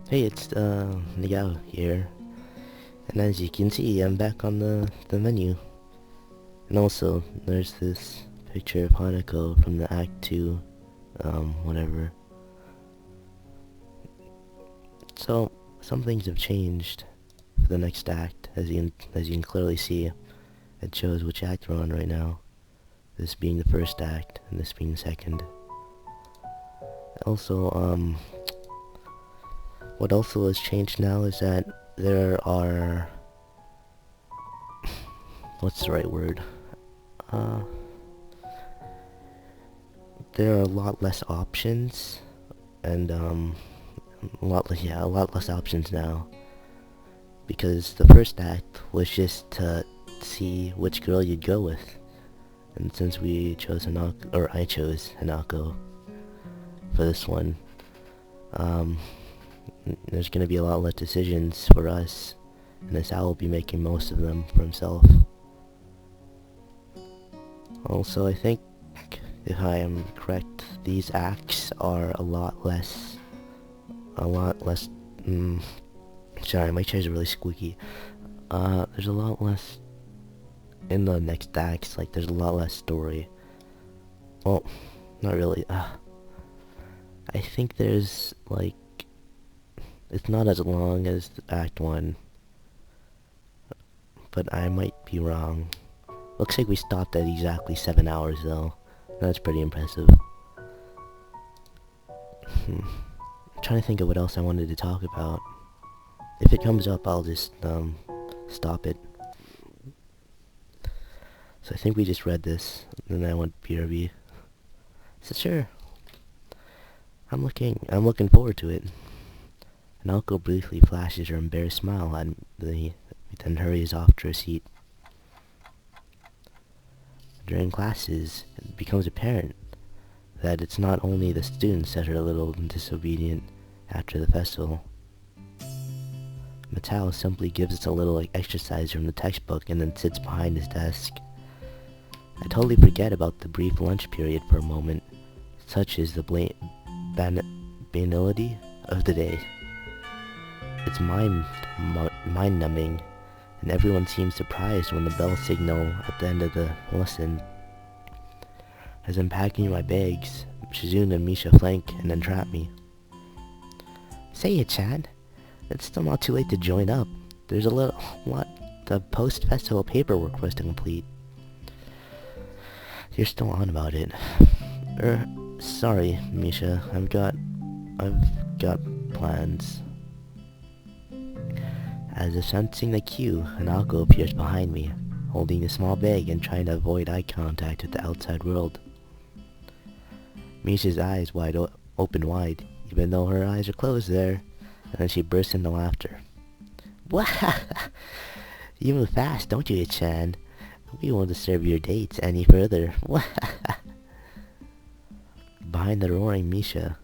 Hey, it's Miguel here, and as you can see, I'm back on the menu. And also, there's this picture of Hanako from the Act 2, whatever. So, some things have changed for the next act, as you can clearly see. It shows which act we're on right now. This being the first act, and this being the second. Also, what also has changed now is that there are... what's the right word? Uh, there are a lot less options, and a lot less options now. Because the first act was just to see which girl you'd go with, and since we chose Hanako, or I chose Hanako for this one, um, there's gonna be a lot less decisions for us, and this owl will be making most of them for himself. Also, I think, if I am correct, these acts are a lot less, sorry, my chair's really squeaky. There's a lot less in the next acts, like, there's a lot less story. Well, not really, I think there's, like, it's not as long as Act 1, but I might be wrong. Looks like we stopped at exactly 7 hours, though. That's pretty impressive. I'm trying to think of what else I wanted to talk about. If it comes up, I'll just, stop it. So I think we just read this, and then I went BRB. So sure. I'm looking forward to it. And Alko briefly flashes her embarrassed smile at me, then hurries off to her seat. During classes, it becomes apparent that it's not only the students that are a little disobedient after the festival. Matao simply gives us a little exercise from the textbook and then sits behind his desk. I totally forget about the brief lunch period for a moment, such is the banality of the day. It's mind-numbing, and everyone seems surprised when the bell signal at the end of the lesson. As I'm packing my bags, Shizune and Misha flank and then trap me. Say it, Chad. It's still not too late to join up. There's a lot of post-festival paperwork for us to complete. You're still on about it. Sorry, Misha. I've got plans. As if sensing the cue, Hanako appears behind me, holding a small bag and trying to avoid eye contact with the outside world. Misha's eyes open wide, even though her eyes are closed there, and then she bursts into laughter. What? You move fast, don't you, Chan? We won't disturb your dates any further. Behind the roaring Misha,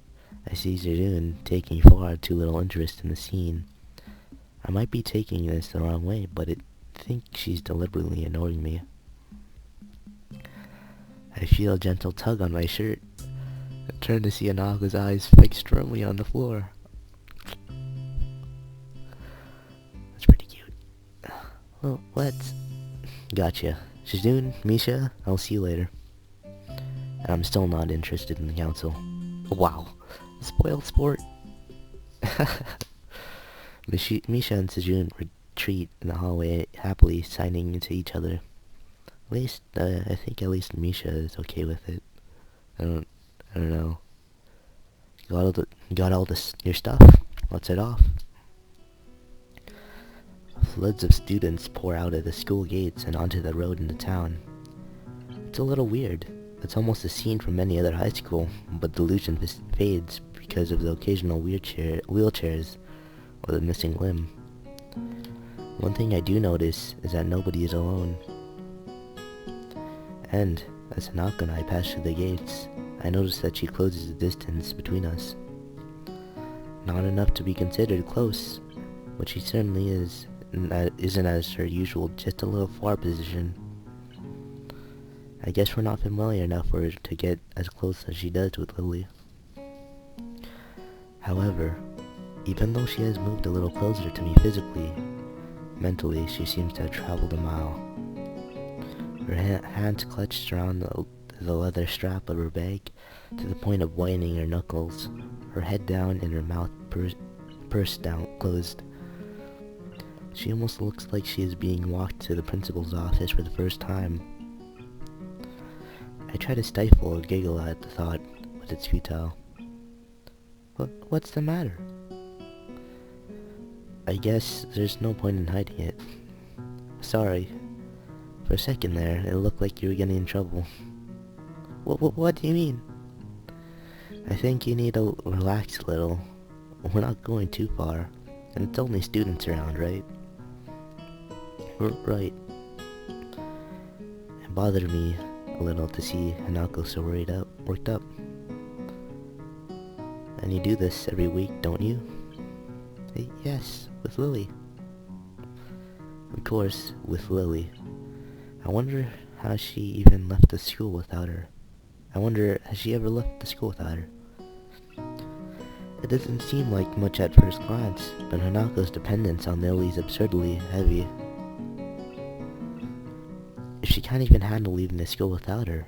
I see Zerun taking far too little interest in the scene. I might be taking this the wrong way, but I think she's deliberately ignoring me. I feel a gentle tug on my shirt, and turn to see Anaga's eyes fixed firmly on the floor. That's pretty cute. Well, let's... Gotcha. Shizune, Misha, I'll see you later. And I'm still not interested in the council. Wow. Spoiled sport. Misha and Sejun retreat in the hallway, happily signing to each other. At least, I think at least Misha is okay with it. I don't know. Got all your stuff? Let's head off. Floods of students pour out of the school gates and onto the road into town. It's a little weird. It's almost a scene from any other high school, but the illusion fades because of the occasional wheelchairs or the missing limb. One thing I do notice is that nobody is alone. And, as Hanako and I pass through the gates, I notice that she closes the distance between us. Not enough to be considered close, which she certainly is, and that isn't as her usual, just a little far position. I guess we're not familiar enough for her to get as close as she does with Lily. However, Even though she has moved a little closer to me physically, mentally she seems to have traveled a mile. Her hands clutched around the leather strap of her bag to the point of whitening her knuckles, her head down and her mouth pursed down closed. She almost looks like she is being walked to the principal's office for the first time. I try to stifle a giggle at the thought, but it's futile. What's the matter? I guess there's no point in hiding it. Sorry. For a second there, it looked like you were getting in trouble. What do you mean? I think you need to relax a little. We're not going too far, and it's only students around, right? Right. It bothered me a little to see Hanako so worked up. And you do this every week, don't you? Yes, with Lily. Of course, with Lily. I wonder how she even left the school without her. I wonder, has she ever left the school without her? It doesn't seem like much at first glance, but Hanako's dependence on Lily is absurdly heavy. If she can't even handle leaving the school without her,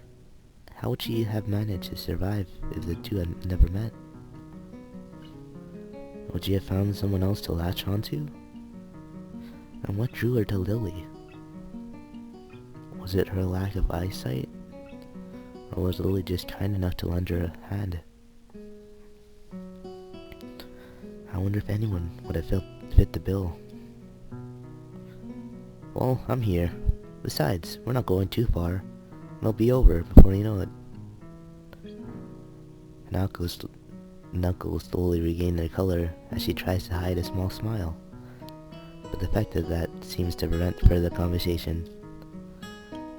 how would she have managed to survive if the two had never met? Would she have found someone else to latch onto? And what drew her to Lily? Was it her lack of eyesight? Or was Lily just kind enough to lend her a hand? I wonder if anyone would have fit the bill. Well, I'm here. Besides, we're not going too far. It'll be over before you know it. Knuckles slowly regain their color as she tries to hide a small smile. But the fact of that seems to prevent further conversation.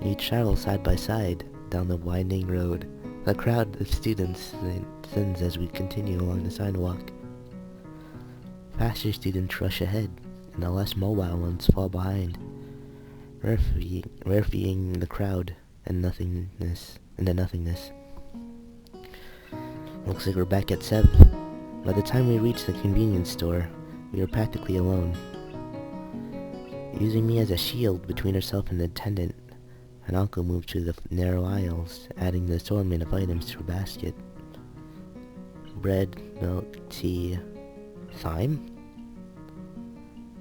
We travel side by side down the winding road. The crowd of students thins as we continue along the sidewalk. Faster students rush ahead, and the less mobile ones fall behind, rarefiing the crowd and into nothingness. Looks like we're back at 7. By the time we reach the convenience store, we are practically alone. Using me as a shield between herself and the attendant, Hanako moved through the narrow aisles, adding the assortment of items to her basket. Bread, milk, tea, thyme?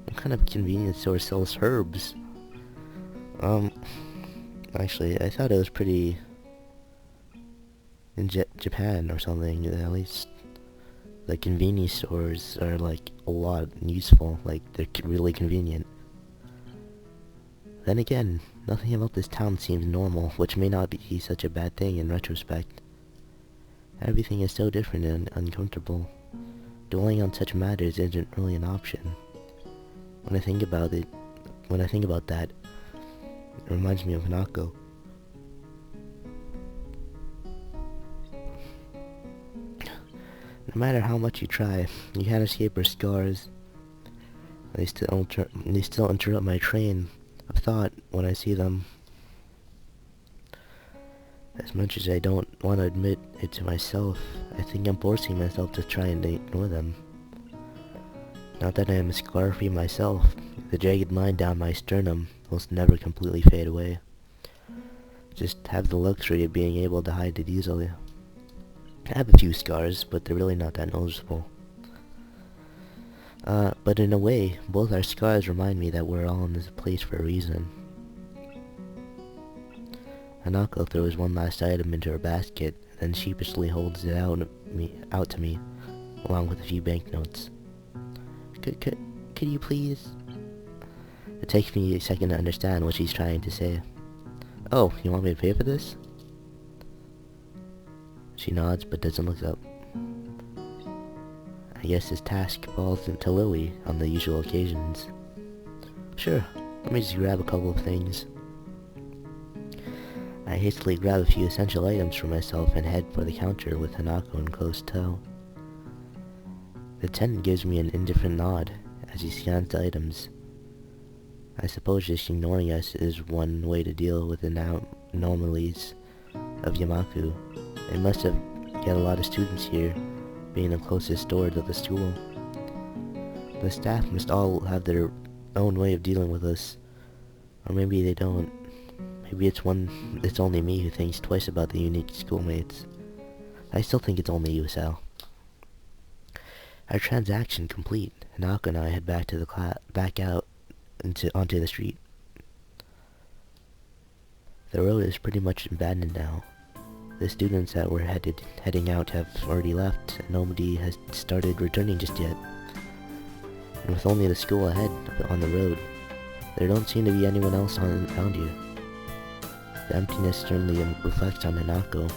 What kind of convenience store sells herbs? Actually, I thought it was pretty in Japan or something. At least the convenience stores are like a lot useful, like they're really convenient. Then again, nothing about this town seems normal, which may not be such a bad thing in retrospect. Everything is so different and uncomfortable. Dwelling on such matters isn't really an option. When I think about that, it reminds me of Hanako. No matter how much you try, you can't escape her scars. They still interrupt my train of thought when I see them. As much as I don't want to admit it to myself, I think I'm forcing myself to try and ignore them. Not that I am scar-free myself, the jagged line down my sternum will never completely fade away. Just have the luxury of being able to hide it easily. I have a few scars, but they're really not that noticeable. But in a way, both our scars remind me that we're all in this place for a reason. Hanako throws one last item into her basket, then sheepishly holds it out to me, along with a few banknotes. Could you please? It takes me a second to understand what she's trying to say. Oh, you want me to pay for this? She nods but doesn't look up. I guess this task falls to Lily on the usual occasions. Sure, let me just grab a couple of things. I hastily grab a few essential items for myself and head for the counter with Hanako in close tow. The attendant gives me an indifferent nod as he scans the items. I suppose just ignoring us is one way to deal with the anomalies of Yamaku. They must have get a lot of students here, being the closest door to the school. The staff must all have their own way of dealing with us. Or maybe they don't. Maybe it's only me who thinks twice about the unique schoolmates. I still think it's only you, Sal. Our transaction complete, Naoko and I head back to the back out onto the street. The road is pretty much abandoned now. The students that were heading out have already left, and nobody has started returning just yet. And with only the school ahead on the road, there don't seem to be anyone else around you. The emptiness certainly reflects on Nanako,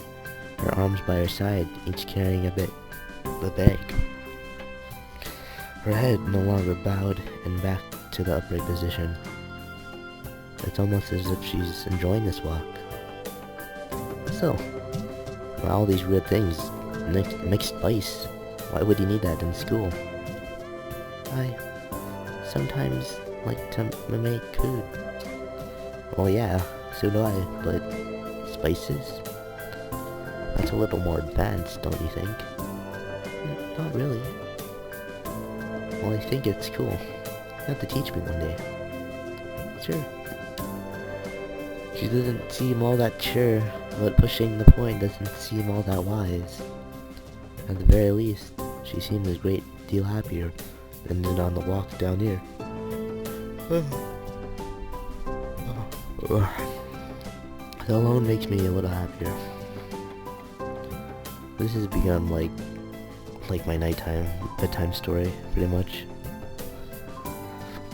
her arms by her side, each carrying a bag. Her head no longer bowed and back to the upright position. It's almost as if she's enjoying this walk. So, all these weird things, mixed spice, why would you need that in school? I sometimes like to make food. Well, yeah, so do I, but spices? That's a little more advanced, don't you think? Not really. Well, I think it's cool. You have to teach me one day. Sure. She doesn't seem all that sure, but pushing the point doesn't seem all that wise. At the very least, she seems a great deal happier than on the walk down here. The alone makes me a little happier. This has become like my bedtime story, pretty much.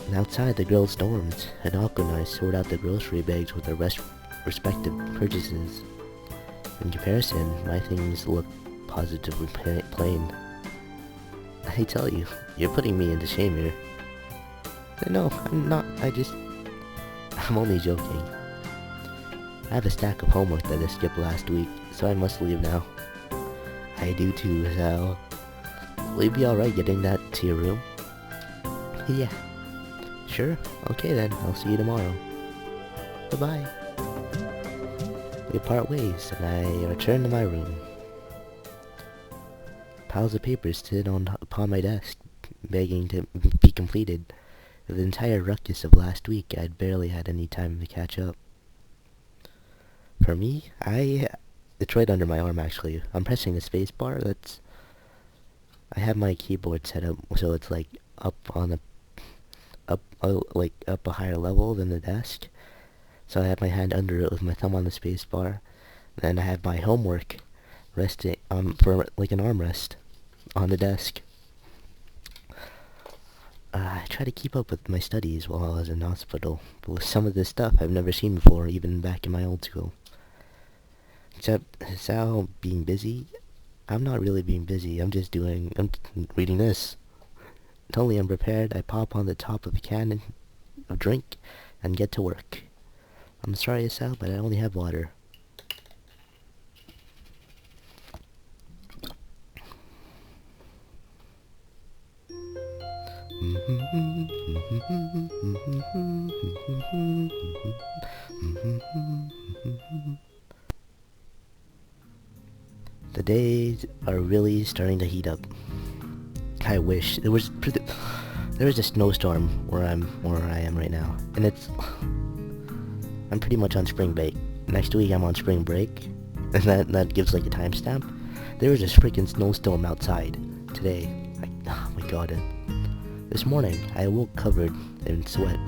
And outside the girls' dorms, Hanako and I sort out the grocery bags with our respective purchases. In comparison, my things look positively plain. I tell you, you're putting me into shame here. No, I'm not. I'm only joking. I have a stack of homework that I skipped last week, so I must leave now. I do too, Sal. Will you be alright getting that to your room? Yeah. Sure. Okay then, I'll see you tomorrow. Bye-bye. We part ways, and I return to my room. Piles of papers sit upon my desk, begging to be completed. The entire ruckus of last week, I'd barely had any time to catch up. For me, it's right under my arm actually. I'm pressing the space bar. I have my keyboard set up so it's like up a higher level than the desk. So I have my hand under it with my thumb on the space bar. Then I have my homework resting for like an armrest on the desk. I try to keep up with my studies while I was in hospital, but with some of this stuff I've never seen before, even back in my old school. Except, Sal being busy, I'm not really being busy, I'm reading this. Totally unprepared, I pop on the top of a can of drink and get to work. I'm sorry, Sal, but I only have water. The days are really starting to heat up. I wish there was a snowstorm where I am right now, and I'm pretty much on spring break. Next week I'm on spring break, and that gives like a timestamp. There was a freaking snowstorm outside today. Oh my god. This morning, I awoke covered in sweat.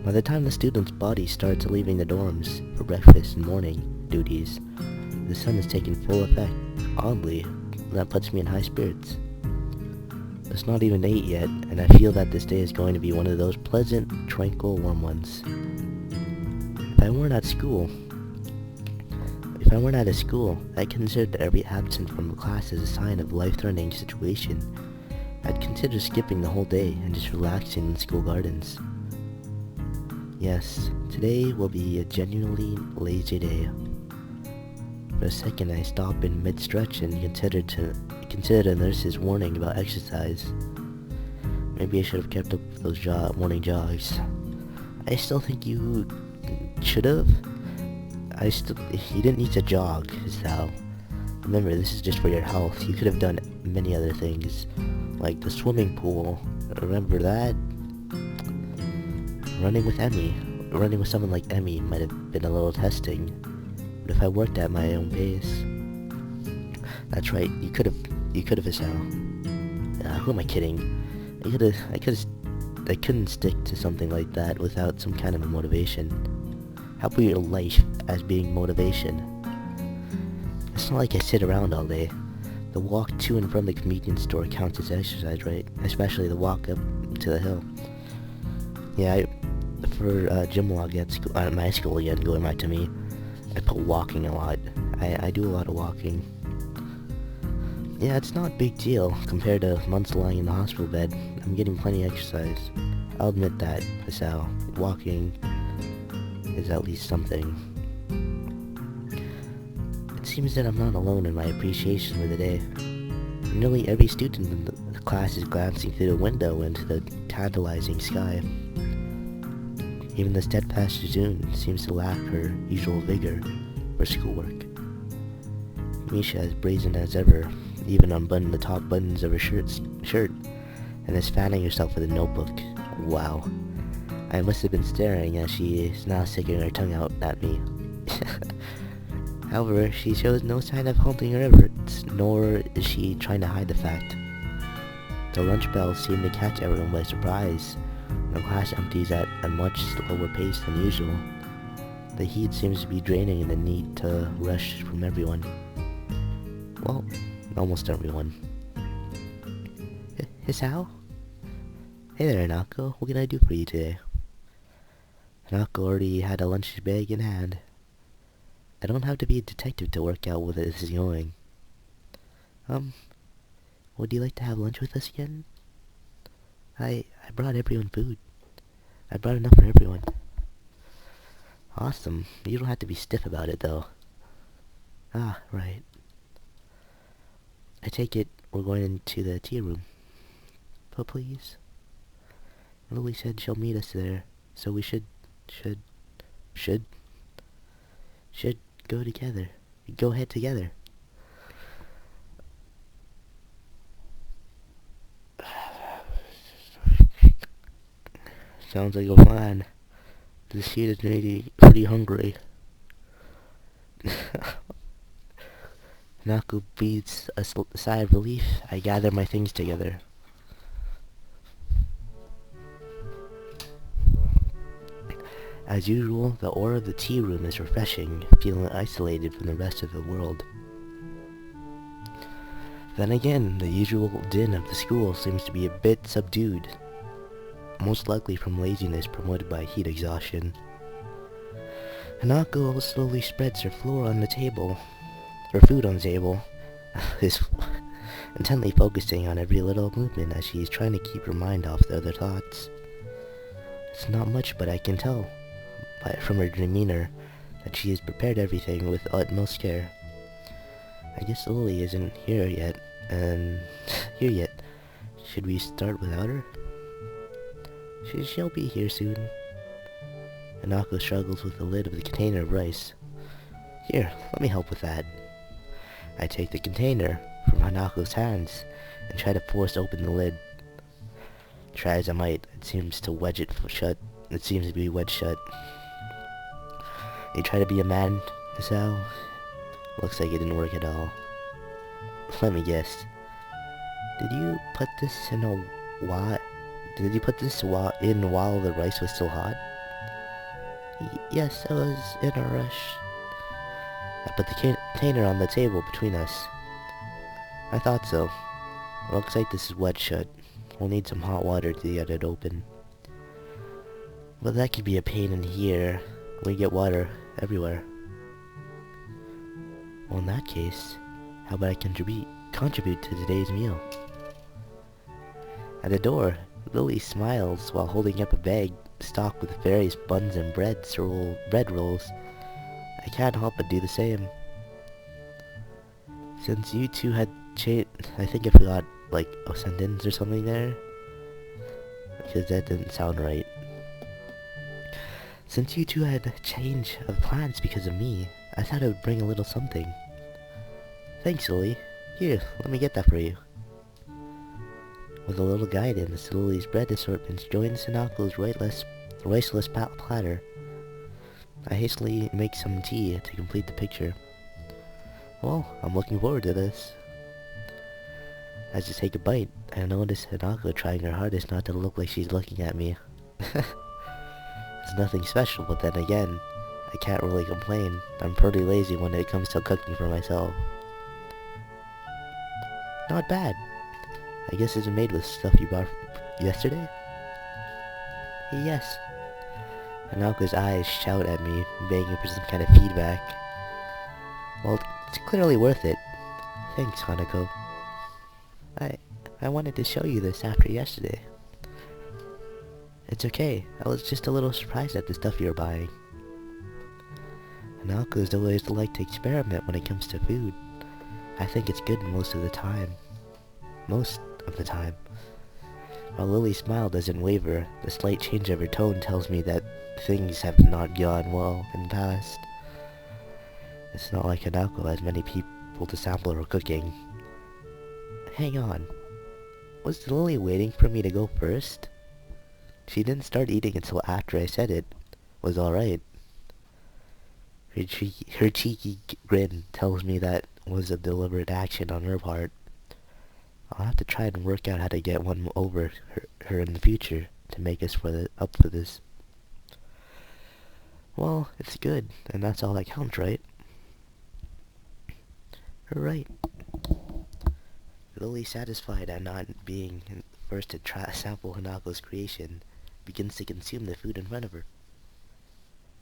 By the time the students' bodies start leaving the dorms for breakfast and morning duties, the sun is taking full effect. Oddly, that puts me in high spirits. It's not even 8 yet, and I feel that this day is going to be one of those pleasant, tranquil, warm ones. If I weren't at a school, I'd consider every absence from class as a sign of a life-threatening situation. I'd consider skipping the whole day and just relaxing in school gardens. Yes, today will be a genuinely lazy day. For a second I stop in mid-stretch and consider the nurse's warning about exercise. Maybe I should have kept up with those morning jogs. I still think you should have. You didn't need to jog, Sal. Remember, this is just for your health. You could have done many other things, like the swimming pool, Remember that? Running with Emmy. Running with someone like Emmy might have been a little testing. But if I worked at my own pace... That's right, you could've Isao. Who am I kidding? I couldn't stick to something like that without some kind of a motivation. How about your life as being motivation? It's not like I sit around all day. The walk to and from the convenience store counts as exercise, right? Especially the walk up to the hill. Yeah, for gym log at school, my school again, going back to me, I put walking a lot. I do a lot of walking. Yeah, it's not a big deal compared to months lying in the hospital bed. I'm getting plenty of exercise. I'll admit that, Isao. Walking is at least something. It seems that I'm not alone in my appreciation for the day. Nearly every student in the class is glancing through the window into the tantalizing sky. Even the steadfast June seems to lack her usual vigor for schoolwork. Misha, as brazen as ever, even unbuttoned the top buttons of her shirt and is fanning herself with a notebook. Wow. I must have been staring as she is now sticking her tongue out at me. However, she shows no sign of halting her efforts, nor is she trying to hide the fact. The lunch bells seem to catch everyone by surprise. The class empties at a much slower pace than usual. The heat seems to be draining in the need to rush from everyone. Well, almost everyone. Hisao? Hey there, Hanako. What can I do for you today? Hanako already had a lunch bag in hand. I don't have to be a detective to work out whether this is going. Would you like to have lunch with us again? I brought everyone food. I brought enough for everyone. Awesome. You don't have to be stiff about it, though. Ah, right. I take it we're going into the tea room. But please. Lily said she'll meet us there, so we should go together. Go ahead together. Sounds like a plan. The seed is pretty hungry. Naku breathes a sigh of relief. I gather my things together. As usual, the aura of the tea room is refreshing, feeling isolated from the rest of the world. Then again, the usual din of the school seems to be a bit subdued, most likely from laziness promoted by heat exhaustion. Hanako slowly spreads her food on the table, is intently focusing on every little movement as she is trying to keep her mind off the other thoughts. It's not much, but I can tell from her demeanor that she has prepared everything with utmost care. I guess Lily isn't here yet. Should we start without her? She'll be here soon. Hanako struggles with the lid of the container of rice. Here, let me help with that. I take the container from Hanako's hands and try to force open the lid. Try as I might, it seems to be wedged shut. You try to be a man, Isao? Looks like it didn't work at all. Let me guess. Did you put this in while the rice was still hot? Yes, I was in a rush. I put the container on the table between us. I thought so. Looks like this is wedged shut. We'll need some hot water to get it open. But that could be a pain in here. We get water everywhere. Well, in that case, how about I contribute to today's meal? At the door, Lily smiles while holding up a bag stocked with various buns and bread rolls. I can't help but do the same. Since you two had I think I forgot, like, a sentence or something there. Because that didn't sound right. Since you two had a change of plans because of me, I thought I would bring a little something. Thanks, Lily. Here, let me get that for you. With a little guidance, Lily's bread assortments join Sanako's riceless platter. I hastily make some tea to complete the picture. Well, I'm looking forward to this. As I take a bite, I notice Hanako trying her hardest not to look like she's looking at me. It's nothing special, but then again, I can't really complain. I'm pretty lazy when it comes to cooking for myself. Not bad. I guess it's made with stuff you bought yesterday? Yes. Hanako's eyes shout at me, begging for some kind of feedback. Well, it's clearly worth it. Thanks, Hanako. I wanted to show you this after yesterday. It's okay. I was just a little surprised at the stuff you were buying. Hanako's always liked to experiment when it comes to food. I think it's good most of the time. Most of the time. While Lily's smile doesn't waver, the slight change of her tone tells me that things have not gone well in the past. It's not like Hanako has many people to sample her cooking. Hang on. Was Lily waiting for me to go first? She didn't start eating until after I said it was alright. Her cheeky grin tells me that was a deliberate action on her part. I'll have to try and work out how to get one over her in the future to make us up for this. Well, it's good, and that's all that counts, right? Right. Lily, satisfied at not being first to try sample Hanako's creation, begins to consume the food in front of her.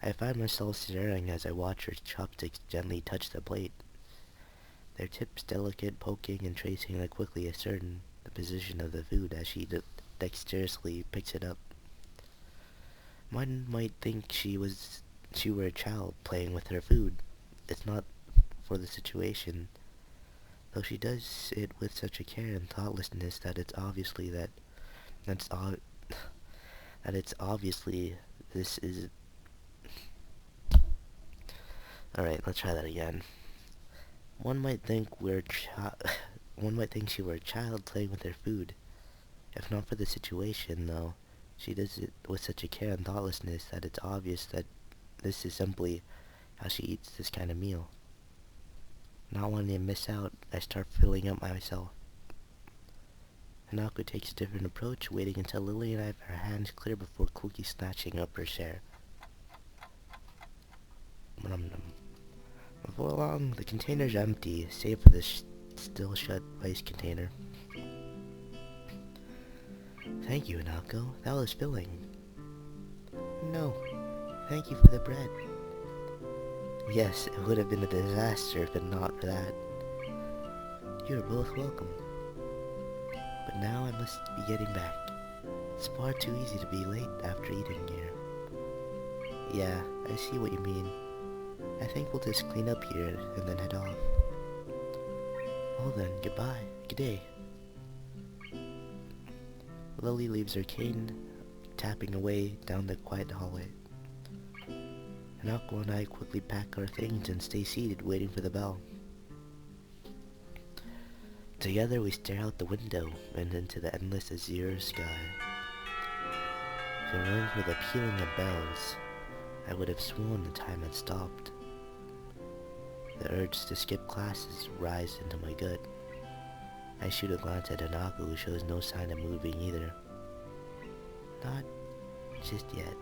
I find myself staring as I watch her chopsticks gently touch the plate. Their tips delicate, poking and tracing and quickly ascertain the position of the food as she dexterously picks it up. One might think she were a child playing with her food. It's not for the situation, though she does it with such a care and thoughtlessness that it's obviously this is. Alright, let's try that again. One might think she were a child playing with her food. If not for the situation, though, she does it with such a care and thoughtlessness that it's obvious that this is simply how she eats this kind of meal. Not wanting to miss out, I start filling up myself. Hanako takes a different approach, waiting until Lily and I have our hands clear before quickly snatching up her share. Before long, the container's empty, save for the still shut rice container. Thank you, Hanako. That was filling. No, thank you for the bread. Yes, it would have been a disaster if it not for that. You are both welcome. But now I must be getting back. It's far too easy to be late after eating here. Yeah, I see what you mean. I think we'll just clean up here and then head off. Well then, goodbye. Good day. Lily leaves her cane, tapping away down the quiet hallway. Hanako and I quickly pack our things and stay seated waiting for the bell. Together we stare out the window and into the endless azure sky. If it weren't for the pealing of bells, I would have sworn the time had stopped. The urge to skip classes rise into my gut. I shoot a glance at Hanako, who shows no sign of moving either. Not just yet.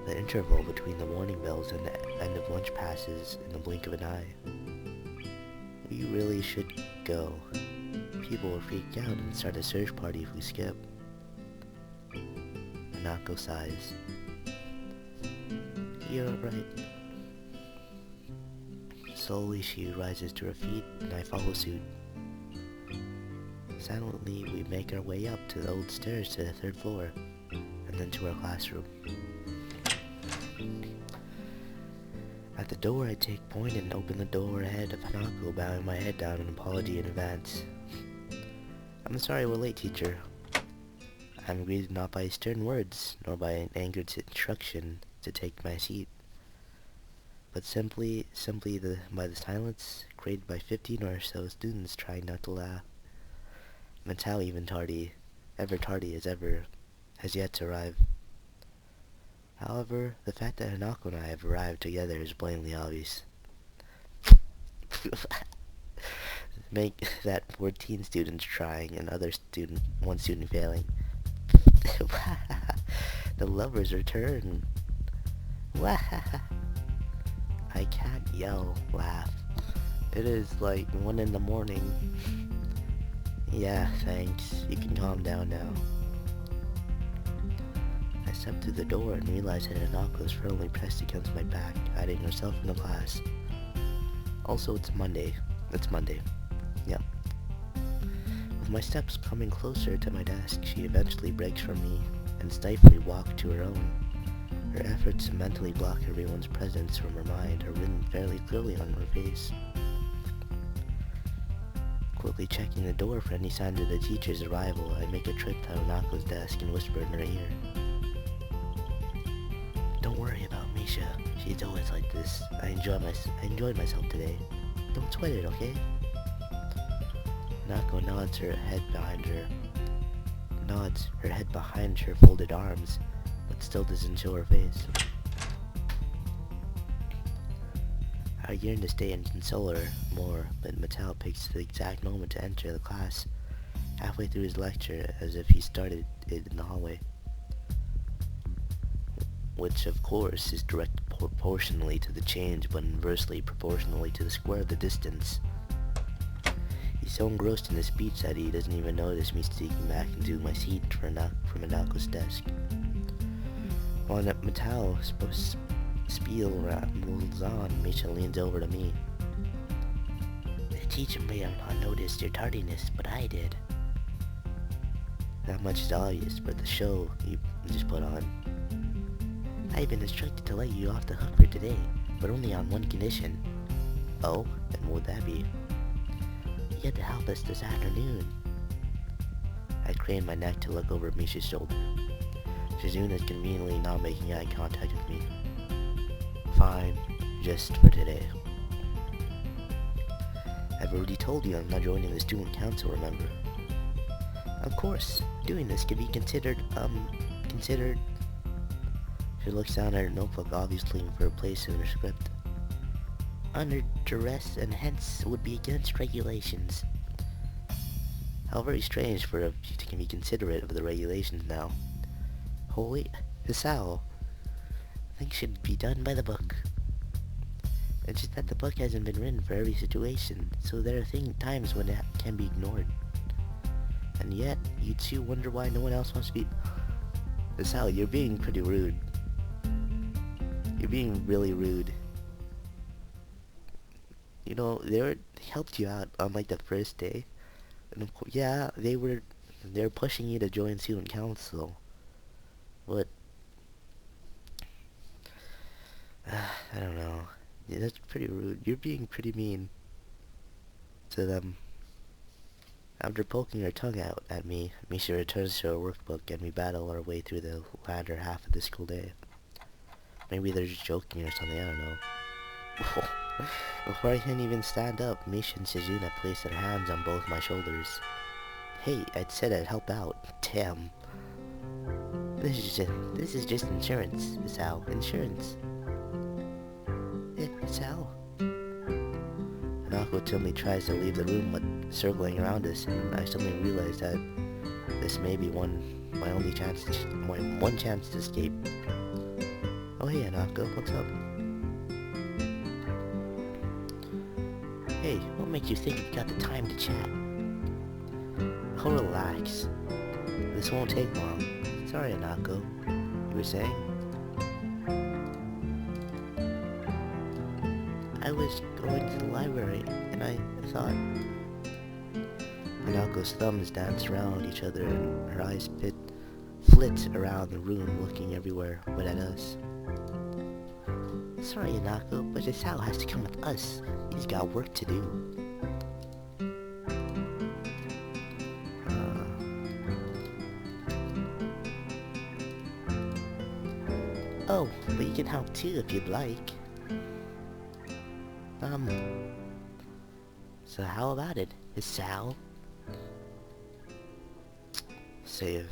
The interval between the warning bells and the end of lunch passes in the blink of an eye. We really should go. People will freak out and start a search party if we skip. Hanako sighs. You're right. Slowly she rises to her feet and I follow suit. Silently we make our way up to the old stairs to the 3rd floor, and then to our classroom. At the door I take point and open the door ahead of Hanako, bowing my head down in apology in advance. I'm sorry we're late, teacher. I'm greeted not by stern words, nor by an angered instruction to take my seat, but simply by the silence created by 15 or so students trying not to laugh. Matao even tardy as ever, has yet to arrive. However, the fact that Hanako and I have arrived together is plainly obvious. Make that 14 students trying and one student failing. The lovers return. I can't yell, laugh. It is like 1 in the morning. Yeah, thanks. You can calm down now. I stepped through the door and realized that Hanako was firmly pressed against my back, hiding herself in the class. Also, it's Monday. It's Monday. Yep. With my steps coming closer to my desk, she eventually breaks from me and stiflingly walks to her own. Her efforts to mentally block everyone's presence from her mind are written fairly clearly on her face. Quickly checking the door for any signs of the teacher's arrival, I make a trip to Hanako's desk and whisper in her ear. Don't worry about Misha. She's always like this. I enjoyed myself today. Don't sweat it, okay? Hanako nods her head behind her folded arms, but still doesn't show her face. I yearn to stay and console her more, but Matao picks the exact moment to enter the class, halfway through his lecture, as if he started it in the hallway. Which, of course, is directed proportionally to the change, but inversely proportionally to the square of the distance. He's so engrossed in his speech that he doesn't even notice me sneaking back into my seat from Anako's desk. While Matao's spiel rambles on, Misha leans over to me. The teacher may have not noticed your tardiness, but I did. Not much is obvious, but the show you just put on. I've been instructed to let you off the hook for today, but only on one condition. Oh, and what would that be? You had to help us this afternoon. I crane my neck to look over Misha's shoulder. Shizune is conveniently not making eye contact with me. Fine, just for today. I've already told you I'm not joining the student council, remember? Of course, doing this could be considered. She looks down at her notebook, obviously looking for a place in her script. Under duress and hence would be against regulations. How very strange for you to be considerate of the regulations now. Oh wait, Hisao. Things should be done by the book. It's just that the book hasn't been written for every situation, so there are times when it can be ignored. And yet, you two wonder why no one else wants to be... Hisao, you're being pretty rude. You're being really rude. You know, they helped you out on like the first day. And of course, yeah, they're pushing you to join student council. But I don't know. Yeah, that's pretty rude. You're being pretty mean to them. After poking her tongue out at me, Misha returns to her workbook and we battle our way through the latter half of the school day. Maybe they're just joking or something, I don't know. Before I can even stand up, Misha and Shizuna place their hands on both my shoulders. Hey, I'd said I'd help out. Damn. This is just insurance, Hisao. Insurance. Hisao. Hanako timidly tries to leave the room, but circling around us, and I suddenly realize that this may be my one chance to escape. Oh hey, Hanako, what's up? Hey, what makes you think you've got the time to chat? Oh, relax. This won't take long. Sorry, Hanako. You were saying? I was going to the library, and I thought... Hanako's thumbs dance around each other, and her eyes flit around the room, looking everywhere but at us. Sorry, Hanako, but Hisao has to come with us. He's got work to do. Oh, but you can help too if you'd like. So how about it, His Sal? Save.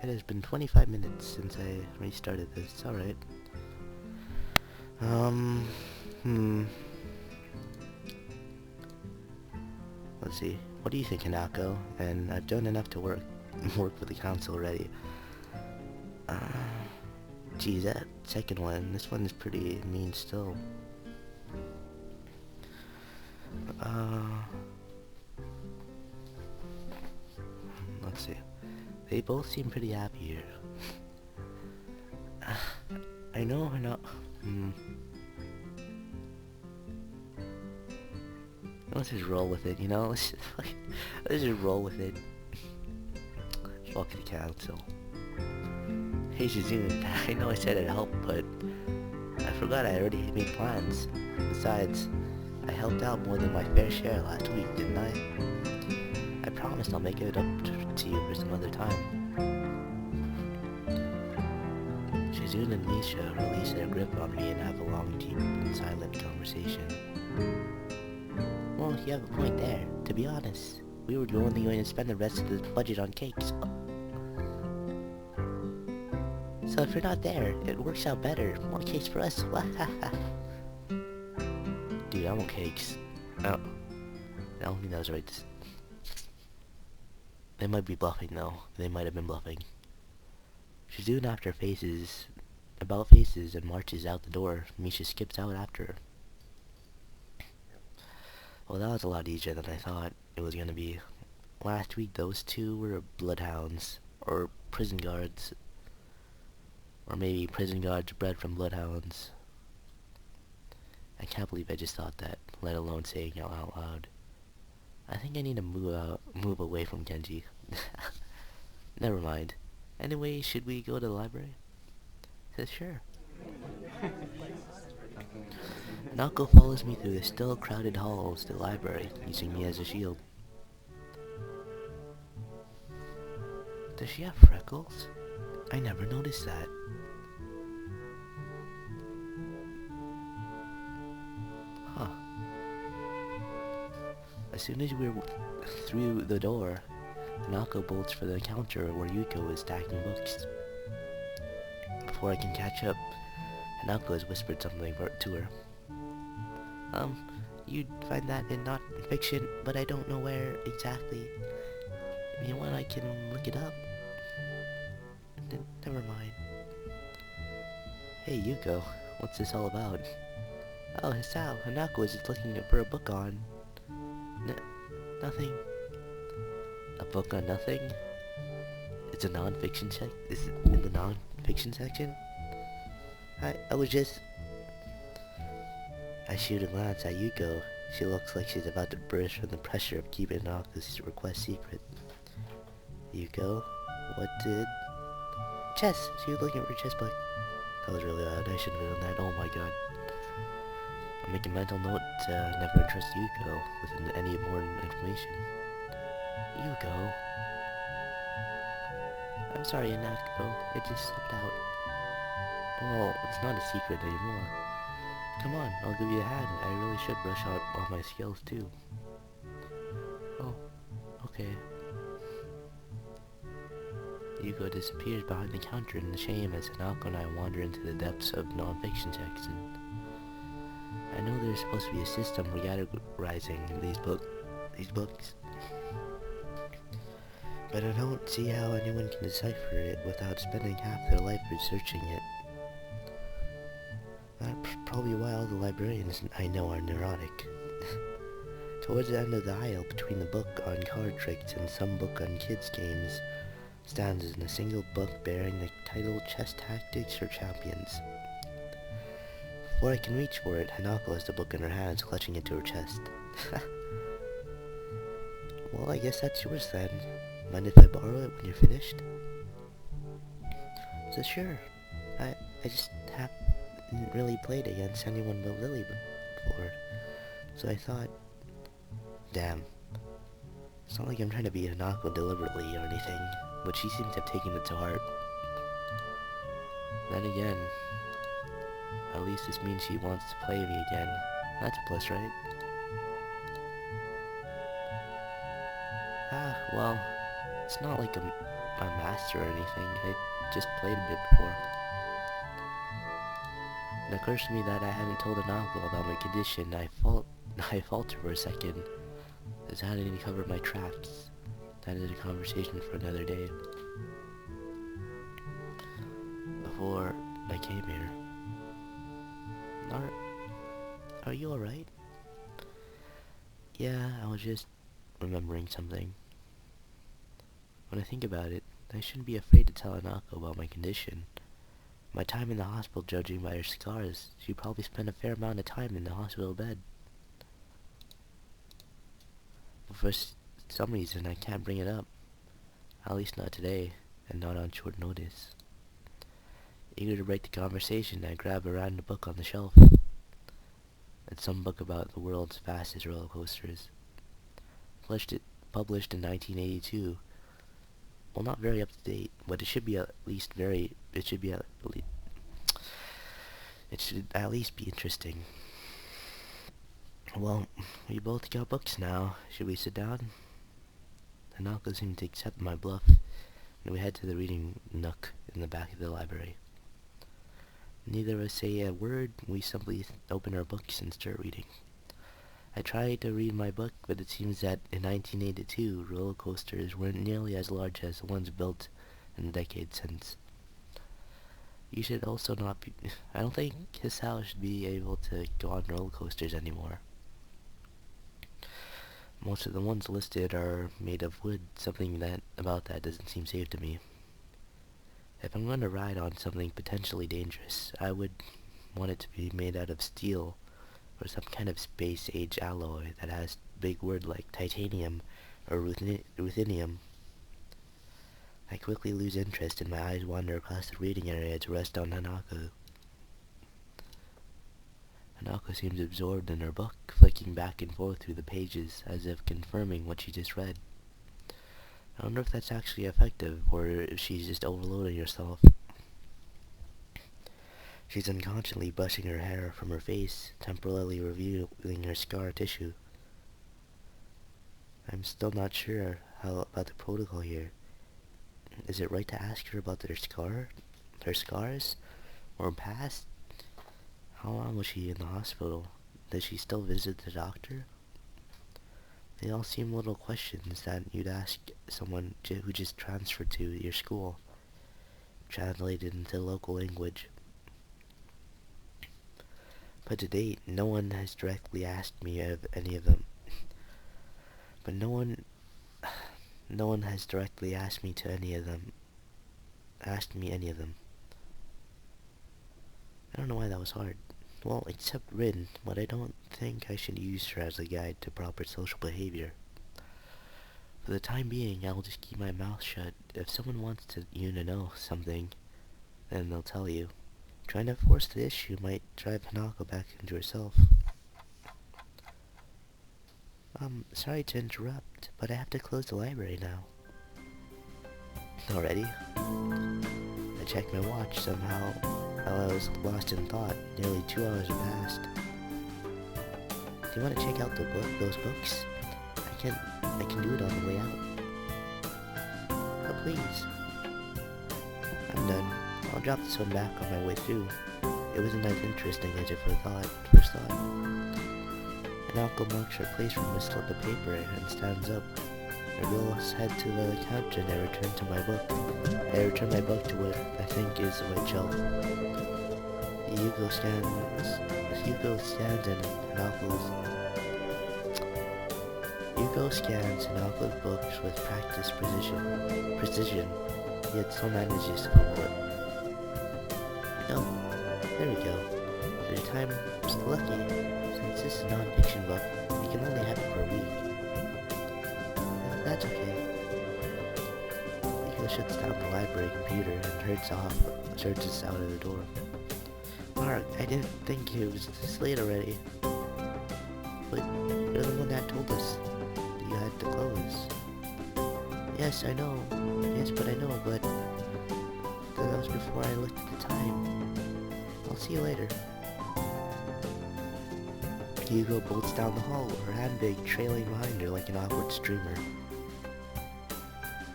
It has been 25 minutes since I restarted this. Alright. Let's see. What do you think, Hanako? And I've done enough to work with the council already. Geez, that second one, this one is pretty mean still. Let's see. They both seem pretty happy here. I know Hanako. Let's just roll with it, you know? Let's just roll with it. Fuck the council. Hey Shizune, I know I said I'd help, but I forgot I already made plans. Besides, I helped out more than my fair share last week, didn't I? I promised I'll make it up to you for some other time. Shizune and Misha release their grip on me and have a long, deep, and silent conversation. Well, you have a point there. To be honest, we were only going to spend the rest of the budget on cakes. So if you're not there, it works out better. More cakes for us. Dude, I want cakes. Oh. I don't think that was right. They might be bluffing though. They might have been bluffing. She's doing after faces, and marches out the door. Misha skips out after her. Well, that was a lot easier than I thought it was gonna be. Last week, those two were bloodhounds, or prison guards. Or maybe prison guards bred from bloodhounds. I can't believe I just thought that, let alone saying it out loud. I think I need to move away from Genji. Never mind. Anyway, should we go to the library? Says sure. Nako follows me through the still crowded halls to the library, using me as a shield. Does she have freckles? I never noticed that. Huh. As soon as we're through the door, Nako bolts for the counter where Yuko is stacking books. Before I can catch up, Hanako has whispered something to her. You'd find that in non-fiction, but I don't know where exactly. If you want, I can look it up. Never mind. Hey, Yuko, what's this all about? Oh, Hisao, Hanako is just looking for a book on... nothing. A book on nothing? It's a non-fiction Is it in the non-fiction section? I was just... I shoot a glance at Yuko. She looks like she's about to burst from the pressure of keeping Hanako's request secret. Yuko, what did... Chess! She was looking for a chess book. That was really loud. I shouldn't have done that. Oh my god. I'll make a mental note to never entrust Yuko with any important information. Yuko? I'm sorry, Hanako. It just slipped out. Well, it's not a secret anymore. Come on, I'll give you a hand. I really should brush out all my skills too. Oh, okay. Yuko disappears behind the counter in the shame as Hanako and I wander into the depths of non-fiction section. I know there's supposed to be a system for categorizing these books. But I don't see how anyone can decipher it without spending half their life researching it. That's probably why all the librarians I know are neurotic. Towards the end of the aisle between the book on card tricks and some book on kids games stands in a single book bearing the title Chess Tactics for Champions. Before I can reach for it, Hanako has the book in her hands, clutching it to her chest. Well, I guess that's yours then. Mind if I borrow it when you're finished? So sure. I just haven't really played against anyone but Lily before. So I thought, damn. It's not like I'm trying to beat Hanako deliberately or anything, but she seems to have taken it to heart. Then again, At least this means she wants to play me again. That's a plus, right? Well, it's not like I'm a master or anything. I just played a bit before. It occurs to me that I haven't told Anako about my condition. I falter for a second, as I hadn't covered my tracks. That is a conversation for another day. Before I came here. Are you alright? Yeah, I was just remembering something. When I think about it, I shouldn't be afraid to tell Anako about my condition. My time in the hospital, judging by her scars, she probably spent a fair amount of time in the hospital bed. But for some reason, I can't bring it up. At least not today, and not on short notice. Eager to break the conversation, I grab a random book on the shelf. It's some book about the world's fastest roller coasters. Published in 1982. Well, not very up to date, but it should be at least it should at least be interesting. Well, we both got books now. Should we sit down? Hanako seemed to accept my bluff, and we head to the reading nook in the back of the library. Neither of us say a word. We simply open our books and start reading. I tried to read my book, but it seems that in 1982, roller coasters weren't nearly as large as the ones built in the decade since. You should also not be... I don't think Hisao should be able to go on roller coasters anymore. Most of the ones listed are made of wood. Something about that doesn't seem safe to me. If I'm going to ride on something potentially dangerous, I would want it to be made out of steel or some kind of space-age alloy that has big word like titanium or ruthenium. I quickly lose interest and my eyes wander across the reading area to rest on Hanako. Hanako seems absorbed in her book, flicking back and forth through the pages as if confirming what she just read. I wonder if that's actually effective, or if she's just overloading herself. She's unconsciously brushing her hair from her face, temporarily revealing her scar tissue. I'm still not sure about the protocol here. Is it right to ask her about her scars, or past? How long was she in the hospital? Does she still visit the doctor? They all seem little questions that you'd ask someone who just transferred to your school, translated into local language. But to date, no one has directly asked me of any of them. But no one has directly asked me any of them. I don't know why that was hard. Well, except Rin, but I don't think I should use her as a guide to proper social behavior. For the time being, I'll just keep my mouth shut. If someone wants you to know something, then they'll tell you. Trying to force the issue might drive Hanako back into herself. Sorry to interrupt, but I have to close the library now. Already? I checked my watch somehow. While I was lost in thought, nearly 2 hours had passed. Do you want to check out those books? I can do it on the way out. Oh, please. I'm done. I'll drop this one back on my way through. It wasn't as interesting as I first thought. Anako marks her place from a slip of paper and stands up. I will head to the counter and I return my book to what I think is the white shelf. Yuko scans Hanako's books with practiced precision, yet still manages to fumble it. Oh, there we go. Your time's lucky. Since this is a non-fiction book, you can only have it for a week. That's okay. Yuko shuts down the library computer and surges out of the door. Mark, I didn't think it was this late already. But you're the one that told us that you had to close. Yes, I know. Yes, but I know, but that was before I looked at the time. I'll see you later. Hugo bolts down the hall, her handbag trailing behind her like an awkward streamer.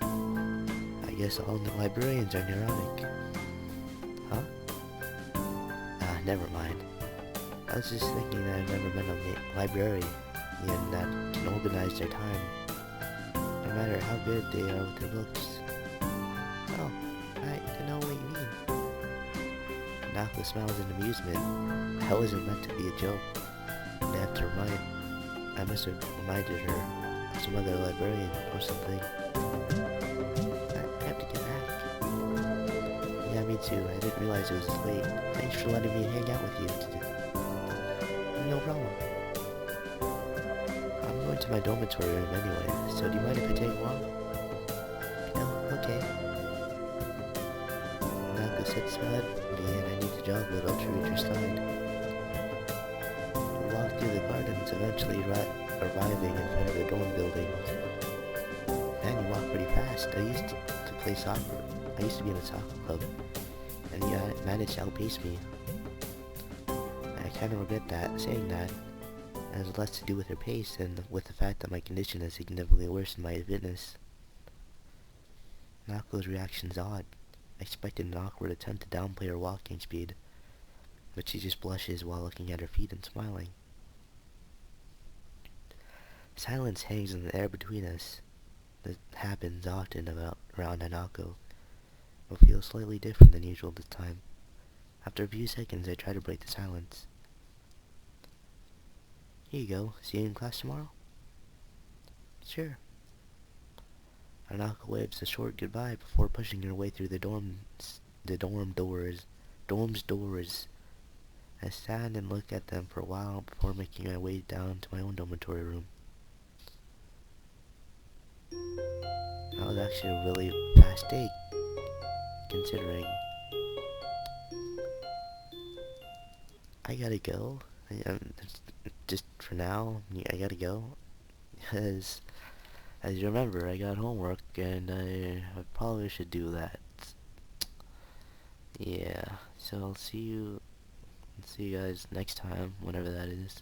I guess all the librarians are neurotic. Huh? Never mind. I was just thinking that I've never met a librarian that can organize their time, no matter how good they are with their books. Oh, I know what you mean. Nako smiles in amusement. That wasn't meant to be a joke. I must have reminded her of some other librarian or something. I have to get back. Yeah, me too. I didn't realize it was late. Thanks for letting me hang out with you today. No problem. I'm going to my dormitory room anyway, so do you mind if I take long? No, okay. Nako sits beside me and I need to jog a little to reach her side. We walk through the gardens, eventually arriving in front of the dorm buildings. Man, you walk pretty fast. I used to play soccer. I used to be in a soccer club, and you managed to outpace me. I kind of regret saying that. It has less to do with her pace and with the fact that my condition has significantly worsened my fitness. Nako's reaction's odd. I expected an awkward attempt to downplay her walking speed, but she just blushes while looking at her feet and smiling. Silence hangs in the air between us. That happens often around Hanako, but feels slightly different than usual this time. After a few seconds, I try to break the silence. Here you go. See you in class tomorrow? Sure. Hanako waves a short goodbye before pushing her way through the dorm's doors. I stand and look at them for a while before making my way down to my own dormitory room. That was actually a really fast day, considering. I gotta go. Just for now, I gotta go. Because, as you remember, I got homework and I probably should do that. Yeah, so I'll see you guys next time, whenever that is.